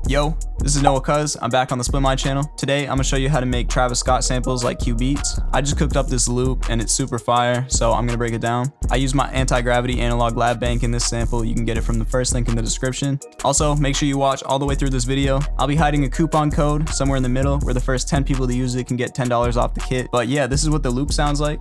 Yo, this is Noah Cuz. I'm back on the Splitmind channel. Today, I'm gonna show you how to make Travis Scott samples like CUBEATZ. I just cooked up this loop and it's super fire, so I'm gonna break it down. I use my anti-gravity analog lab bank in this sample. You can get it from the first link in the description. Also, make sure you watch all the way through this video. I'll be hiding a coupon code somewhere in the middle where the first 10 people to use it can get $10 off the kit. But yeah, this is what the loop sounds like.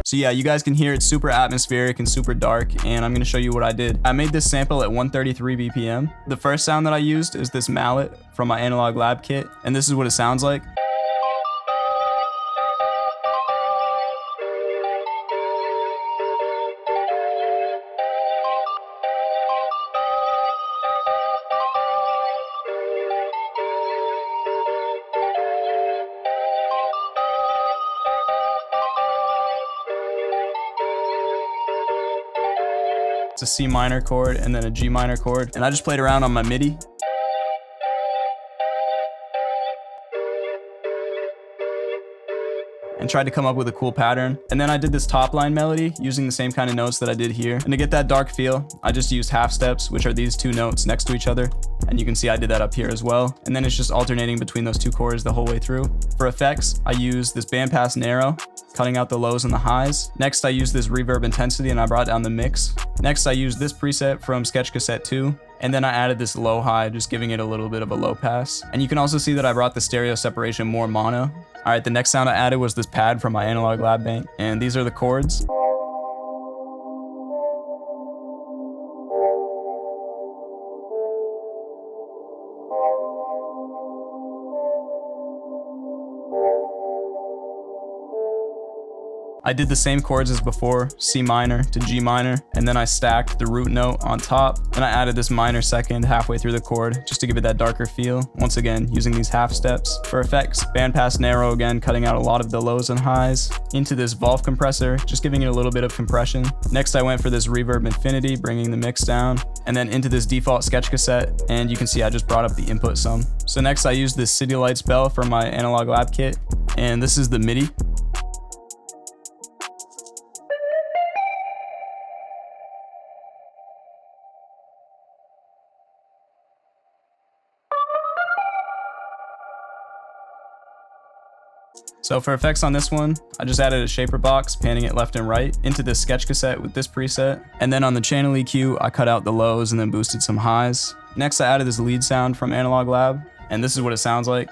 So yeah, you guys can hear it's super atmospheric and super dark, and I'm gonna show you what I did. I made this sample at 133 BPM. The first sound that I used is this mallet from my analog lab kit, and this is what it sounds like. It's a C minor chord and then a G minor chord. And I just played around on my MIDI. And tried to come up with a cool pattern. And then I did this top line melody using the same kind of notes that I did here. And to get that dark feel, I just used half steps, which are these two notes next to each other. And you can see I did that up here as well. And then it's just alternating between those two chords the whole way through. For effects, I use this bandpass narrow, cutting out the lows and the highs. Next, I use this reverb intensity and I brought down the mix. Next, I used this preset from Sketch Cassette 2. And then I added this low high, just giving it a little bit of a low pass. And you can also see that I brought the stereo separation more mono. All right, the next sound I added was this pad from my analog lab bank. And these are the chords. I did the same chords as before, C minor to G minor, and then I stacked the root note on top, and I added this minor second halfway through the chord, just to give it that darker feel. Once again, using these half steps. For effects, bandpass narrow again, cutting out a lot of the lows and highs. Into this Volve compressor, just giving it a little bit of compression. Next, I went for this reverb infinity, bringing the mix down, and then into this default Sketch Cassette, and you can see I just brought up the input some. So next, I used this City Lights bell from my analog lab kit, and this is the MIDI. So for effects on this one, I just added a shaper box, panning it left and right into this Sketch Cassette with this preset. And then on the channel EQ, I cut out the lows and then boosted some highs. Next, I added this lead sound from Analog Lab, and this is what it sounds like.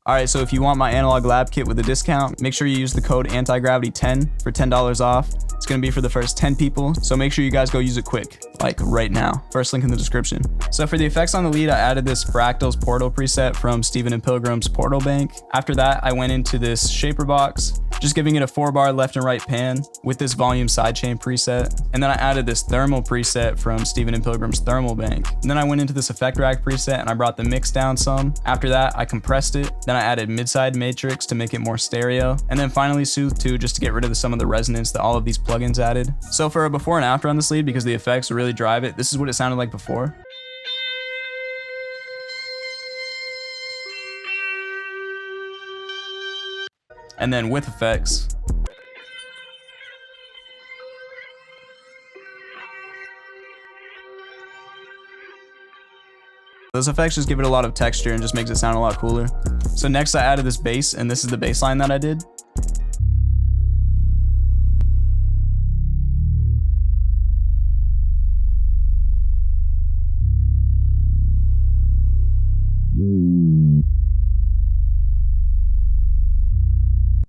Alright, so if you want my analog lab kit with a discount, make sure you use the code antigravity10 for $10 off. It's going to be for the first 10 people, so make sure you guys go use it quick, like right now. First link in the description. So for the effects on the lead, I added this Fractals Portal preset from Stephen & Pilgrim's Portal Bank. After that, I went into this shaper box, just giving it a 4-bar left and right pan with this volume sidechain preset. And then I added this thermal preset from Stephen & Pilgrim's Thermal Bank. And then I went into this effect rack preset and I brought the mix down some. After that, I compressed it. Then I added mid-side matrix to make it more stereo. And then finally Soothe 2 just to get rid of some of the resonance that all of these plugins added. So for a before and after on this lead, because the effects really drive it, this is what it sounded like before. And then with effects, those effects just give it a lot of texture and just makes it sound a lot cooler. So next I added this bass, and this is the bass line that I did.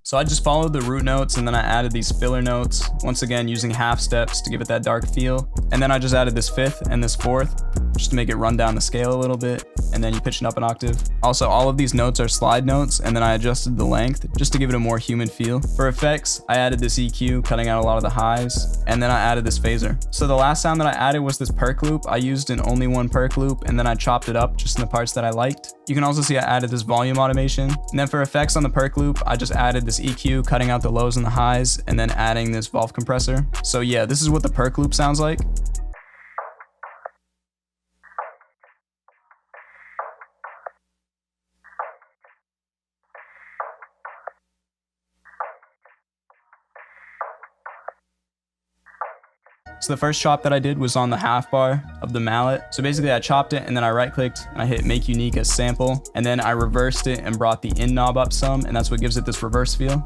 So I just followed the root notes and then I added these filler notes, once again using half steps to give it that dark feel. And then I just added this fifth and this fourth, just to make it run down the scale a little bit, and then you pitch it up an octave. Also, all of these notes are slide notes, and then I adjusted the length just to give it a more human feel. For effects, I added this EQ, cutting out a lot of the highs, and then I added this phaser. So the last sound that I added was this perk loop. I used an only one perk loop, and then I chopped it up just in the parts that I liked. You can also see I added this volume automation. And then for effects on the perk loop, I just added this EQ, cutting out the lows and the highs, and then adding this valve compressor. So yeah, this is what the perk loop sounds like. So the first chop that I did was on the half bar of the mallet. So basically I chopped it and then I right clicked and I hit make unique as sample, and then I reversed it and brought the in knob up some, and that's what gives it this reverse feel.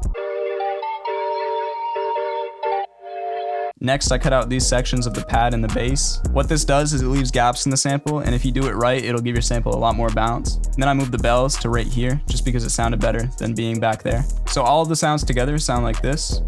Next, I cut out these sections of the pad and the bass. What this does is it leaves gaps in the sample, and if you do it right, it'll give your sample a lot more bounce. And then I moved the bells to right here, just because it sounded better than being back there. So all of the sounds together sound like this.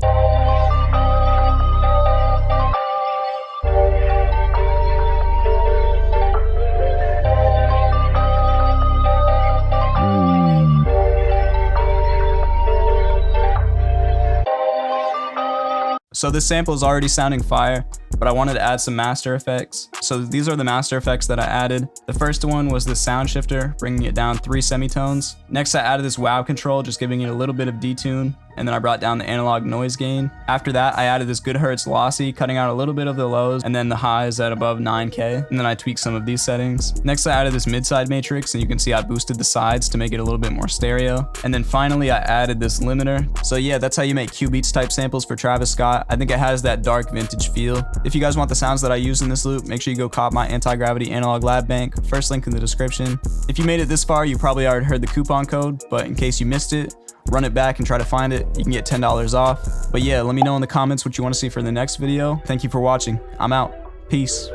So this sample is already sounding fire, but I wanted to add some master effects. So these are the master effects that I added. The first one was the sound shifter, bringing it down 3 semitones. Next, I added this wow control, just giving it a little bit of detune. And then I brought down the analog noise gain. After that, I added this good hertz lossy, cutting out a little bit of the lows and then the highs at above 9K. And then I tweaked some of these settings. Next, I added this mid-side matrix, and you can see I boosted the sides to make it a little bit more stereo. And then finally, I added this limiter. So yeah, that's how you make CUBEATZ type samples for Travis Scott. I think it has that dark vintage feel. If you guys want the sounds that I use in this loop, make sure you go cop my anti-gravity analog lab bank. First link in the description. If you made it this far, you probably already heard the coupon code, but in case you missed it, run it back and try to find it. You can get $10 off. But yeah, let me know in the comments what you want to see for the next video. Thank you for watching. I'm out. Peace.